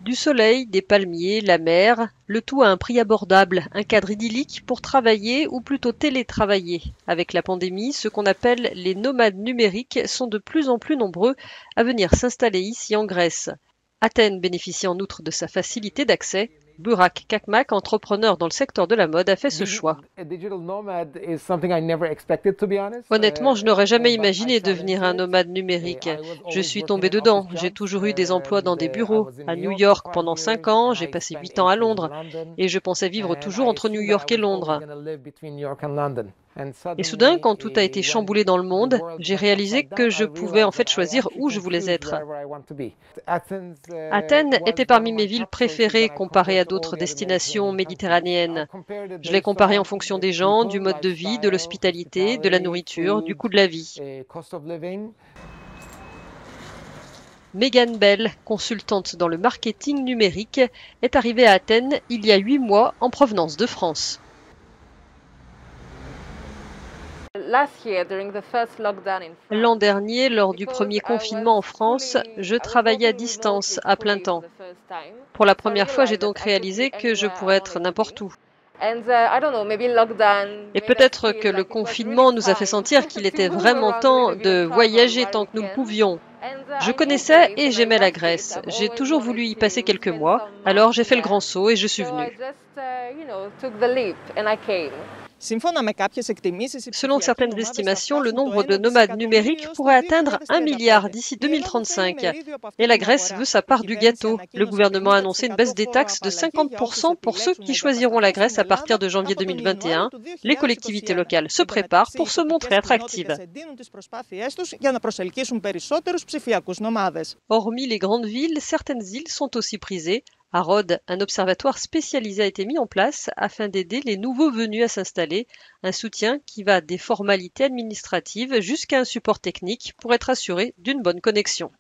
Du soleil, des palmiers, la mer, le tout à un prix abordable, un cadre idyllique pour travailler ou plutôt télétravailler. Avec la pandémie, ce qu'on appelle les nomades numériques sont de plus en plus nombreux à venir s'installer ici en Grèce. Athènes bénéficie en outre de sa facilité d'accès. Burak Kakmak, entrepreneur dans le secteur de la mode, a fait ce choix. Honnêtement, je n'aurais jamais imaginé devenir un nomade numérique. Je suis tombé dedans. J'ai toujours eu des emplois dans des bureaux. À New York pendant 5 ans, j'ai passé 8 ans à Londres. Et je pensais vivre toujours entre New York et Londres. Et soudain, quand tout a été chamboulé dans le monde, j'ai réalisé que je pouvais en fait choisir où je voulais être. Athènes était parmi mes villes préférées comparées à d'autres destinations méditerranéennes. Je les comparais en fonction des gens, du mode de vie, de l'hospitalité, de la nourriture, du coût de la vie. Megan Bell, consultante dans le marketing numérique, est arrivée à Athènes il y a 8 mois en provenance de France. L'an dernier, lors du premier confinement en France, je travaillais à distance, à plein temps. Pour la première fois, j'ai donc réalisé que je pourrais être n'importe où. Et peut-être que le confinement nous a fait sentir qu'il était vraiment temps de voyager tant que nous le pouvions. Je connaissais et j'aimais la Grèce. J'ai toujours voulu y passer quelques mois, alors j'ai fait le grand saut et je suis venue. Selon certaines estimations, le nombre de nomades numériques pourrait atteindre 1 milliard d'ici 2035. Et la Grèce veut sa part du gâteau. Le gouvernement a annoncé une baisse des taxes de 50% pour ceux qui choisiront la Grèce à partir de janvier 2021. Les collectivités locales se préparent pour se montrer attractives. Hormis les grandes villes, certaines îles sont aussi prisées. À Rhodes, un observatoire spécialisé a été mis en place afin d'aider les nouveaux venus à s'installer, un soutien qui va des formalités administratives jusqu'à un support technique pour être assuré d'une bonne connexion.